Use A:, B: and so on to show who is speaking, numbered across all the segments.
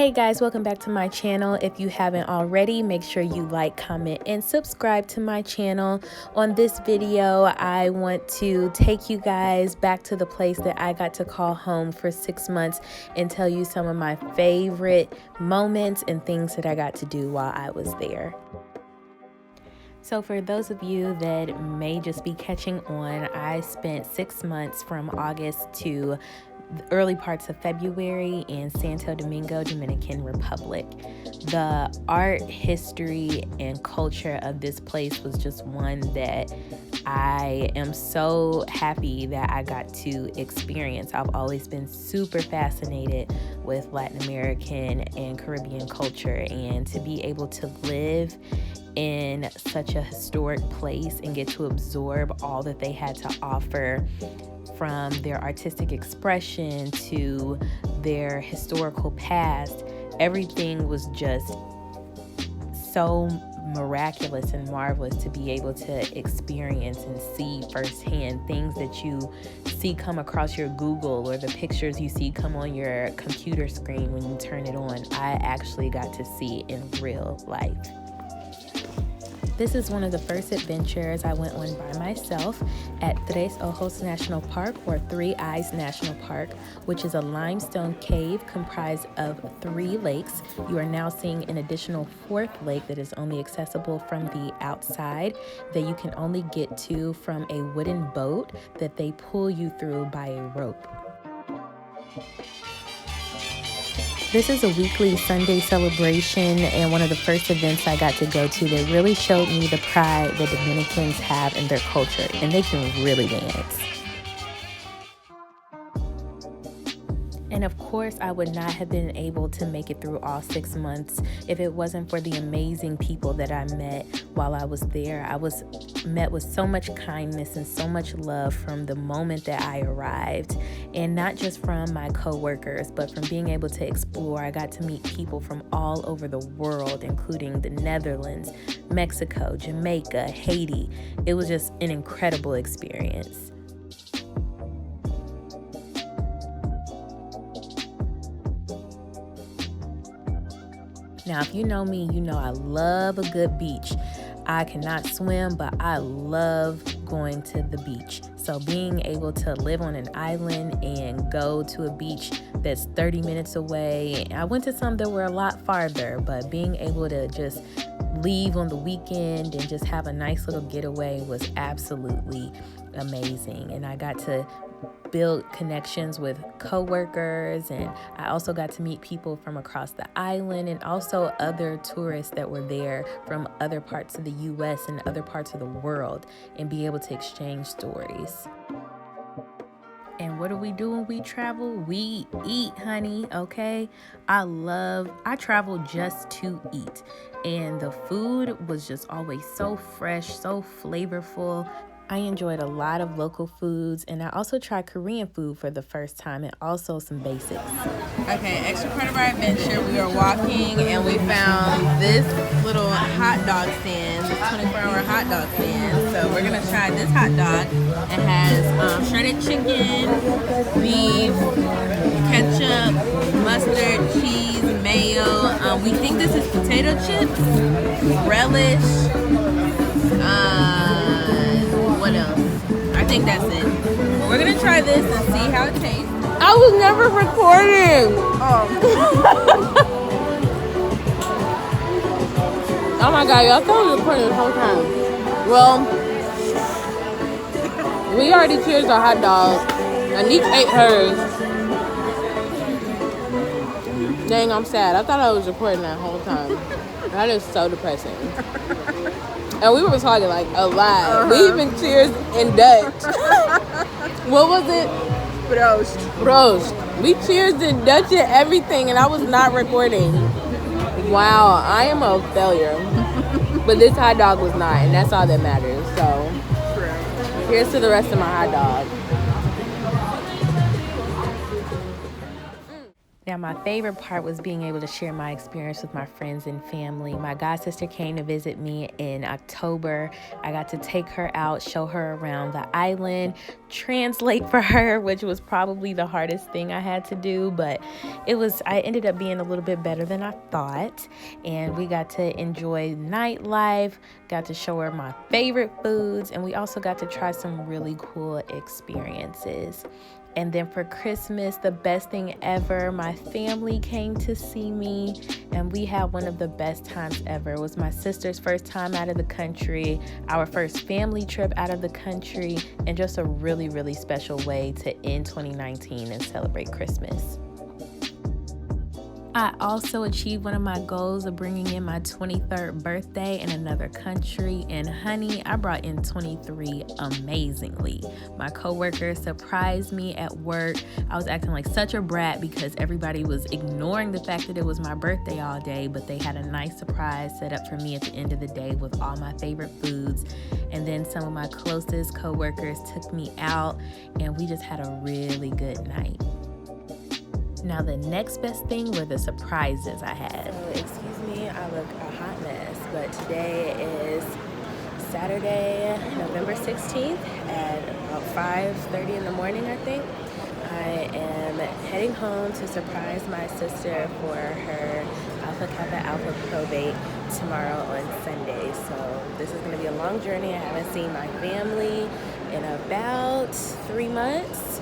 A: Hey guys, welcome back to my channel. If you haven't already, make sure you like, comment, and subscribe to my channel. On this video, I want to take you guys back to the place that I got to call home for 6 months and tell you some of my favorite moments and things that I got to do while I was there. So for those of you that may just be catching on, I spent 6 months from August to the early parts of February in Santo Domingo, Dominican Republic. The art, history, and culture of this place was just one that I am so happy that I got to experience. I've always been super fascinated with Latin American and Caribbean culture, and to be able to live in such a historic place and get to absorb all that they had to offer, from their artistic expression to their historical past. Everything was just so miraculous and marvelous to be able to experience and see firsthand. Things that you see come across your Google or the pictures you see come on your computer screen when you turn it on, I actually got to see in real life. This is one of the first adventures I went on by myself at Tres Ojos National Park, or Three Eyes National Park, which is a limestone cave comprised of 3 lakes. You are now seeing an additional 4th lake that is only accessible from the outside, that you can only get to from a wooden boat that they pull you through by a rope. This is a weekly Sunday celebration and one of the first events I got to go to that really showed me the pride that Dominicans have in their culture, and they can really dance. And of course, I would not have been able to make it through all 6 months if it wasn't for the amazing people that I met while I was there. I was met with so much kindness and so much love from the moment that I arrived, and not just from my co-workers, but from being able to explore. I got to meet people from all over the world, including the Netherlands, Mexico, Jamaica, Haiti. It was just an incredible experience. Now, if you know me, you know I love a good beach. I cannot swim, but I love going to the beach. So being able to live on an island and go to a beach that's 30 minutes away, I went to some that were a lot farther, but being able to just leave on the weekend and just have a nice little getaway was absolutely amazing. And I got to build connections with co-workers, and I also got to meet people from across the island and also other tourists that were there from other parts of the US and other parts of the world, and be able to exchange stories. And what do we do when we travel? We eat, honey, okay? I travel just to eat. And the food was just always so fresh, so flavorful. I enjoyed a lot of local foods, and I also tried Korean food for the first time, and also some basics.
B: Okay, extra part of our adventure, we were walking and we found this little hot dog stand, this 24-hour hot dog stand. So we're gonna try this hot dog. It has shredded chicken, beef, ketchup, mustard, cheese, mayo. We think this is potato chips, relish, what else? I think that's it. But we're gonna try this and see how it tastes.
C: I was never recording. Oh my god, y'all thought I was recording the whole time. Well, we already cheered our hot dog. And each ate hers. Dang, I'm sad. I thought I was recording that whole time. That is so depressing. And we were talking like a lot. We even cheers in Dutch. What was it? Proost. We cheers in Dutch and everything, and I was not recording. Wow, I am a failure. But this hot dog was not, and that's all that matters. So, here's to the rest of my hot dog.
A: Now, my favorite part was being able to share my experience with my friends and family. My god sister came to visit me in October. I got to take her out, show her around the island, translate for her, which was probably the hardest thing I had to do, but I ended up being a little bit better than I thought. And we got to enjoy nightlife, got to show her my favorite foods, and we also got to try some really cool experiences. And then for Christmas, the best thing ever, my family came to see me, and we had one of the best times ever. It was my sister's first time out of the country, our first family trip out of the country, and just a really, really special way to end 2019 and celebrate Christmas. I also achieved one of my goals of bringing in my 23rd birthday in another country, and honey, I brought in 23 amazingly. My coworkers surprised me at work. I was acting like such a brat because everybody was ignoring the fact that it was my birthday all day, but they had a nice surprise set up for me at the end of the day with all my favorite foods. And then some of my closest coworkers took me out, and we just had a really good night. Now, the next best thing were the surprises I had. So, excuse me, I look a hot mess, but today is Saturday, November 16th at about 5:30 in the morning, I think. I am heading home to surprise my sister for her Alpha Kappa Alpha probate tomorrow on Sunday. So this is going to be a long journey. I haven't seen my family in about 3 months.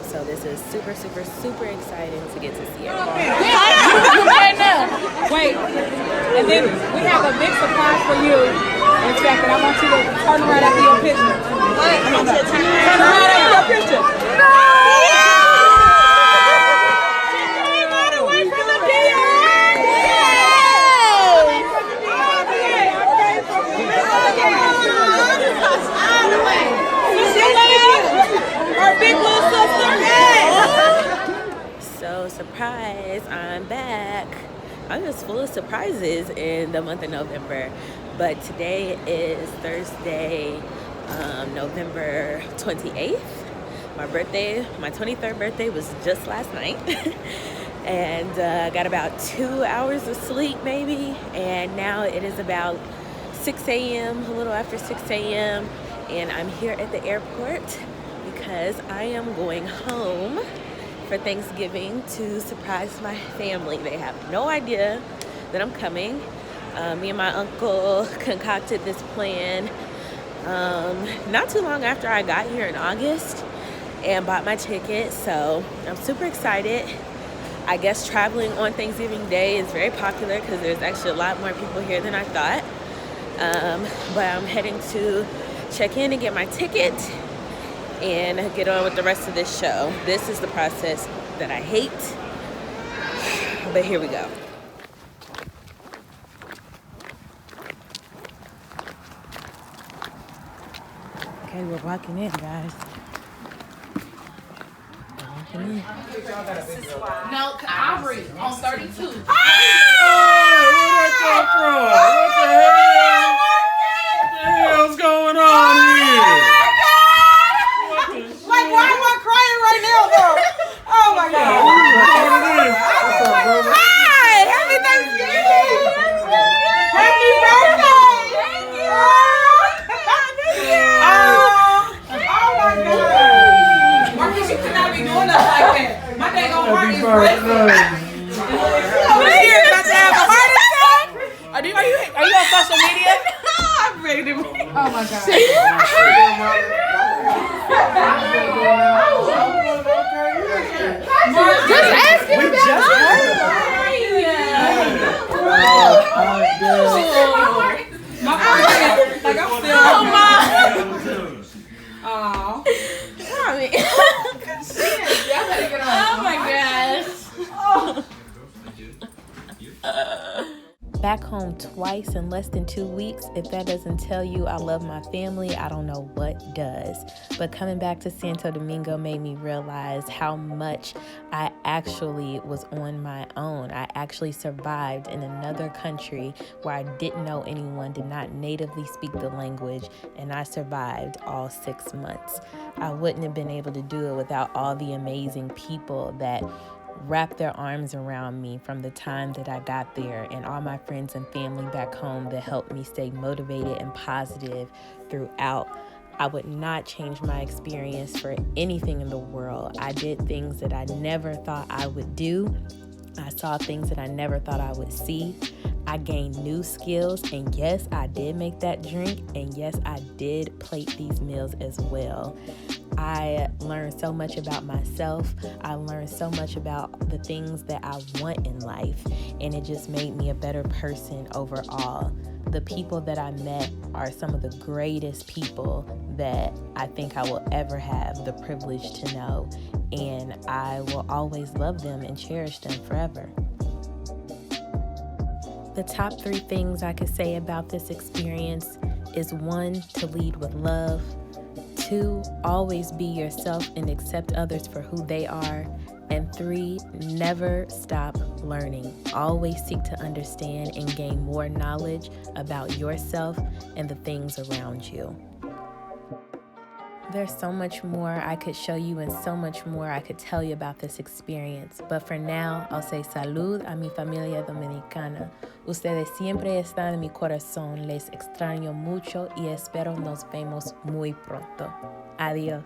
A: So this is super, super, super exciting to get to see everyone.
D: Wait, and then we have a big surprise for you in a second. I want you to turn around after your picture. What? I want you to turn around after your picture. No!
A: So surprise, I'm back. I'm just full of surprises in the month of November. But today is Thursday, November 28th. My birthday, my 23rd birthday was just last night. And got about 2 hours of sleep maybe. And now it is about 6 a.m., a little after 6 a.m. And I'm here at the airport because I am going home for Thanksgiving to surprise my family. They have no idea that I'm coming. Me and my uncle concocted this plan not too long after I got here in August and bought my ticket. So I'm super excited. I guess traveling on Thanksgiving Day is very popular because there's actually a lot more people here than I thought. But I'm heading to check in and get my ticket and get on with the rest of this show. This is the process that I hate, but here we go. Okay, we're walking in, guys. We're walking in.
D: No, Aubrey on 32.
E: Where that come from? What the hell? What the hell's going on here?
D: Like, why am I crying right now, though? Oh my God. Hi, happy Thanksgiving. Happy birthday. Thank you. Oh my God. Marcus, you cannot be doing us like that. My day gonna heart is breaking. Over here about to have a heart attack. Are you on social media? I'm ready to move. Oh my God. Just ask him about my heart. Like I'm still. Oh my. Oh. Oh my gosh.
A: Back home twice in less than 2 weeks. If that doesn't tell you I love my family, I don't know what does. But coming back to Santo Domingo made me realize how much I actually was on my own. I actually survived in another country where I didn't know anyone, did not natively speak the language, and I survived all 6 months. I wouldn't have been able to do it without all the amazing people that wrapped their arms around me from the time that I got there, and all my friends and family back home that helped me stay motivated and positive throughout. I would not change my experience for anything in the world. I did things that I never thought I would do. I saw things that I never thought I would see. I gained new skills, and yes, I did make that drink, and yes, I did plate these meals as well. I learned so much about myself. I learned so much about the things that I want in life, and it just made me a better person overall. The people that I met are some of the greatest people that I think I will ever have the privilege to know, and I will always love them and cherish them forever. The top 3 things I could say about this experience is 1, to lead with love. 2, always be yourself and accept others for who they are. And 3, never stop learning. Always seek to understand and gain more knowledge about yourself and the things around you. There's so much more I could show you and so much more I could tell you about this experience. But for now, I'll say salud a mi familia dominicana. Ustedes siempre están en mi corazón. Les extraño mucho y espero nos vemos muy pronto. Adiós.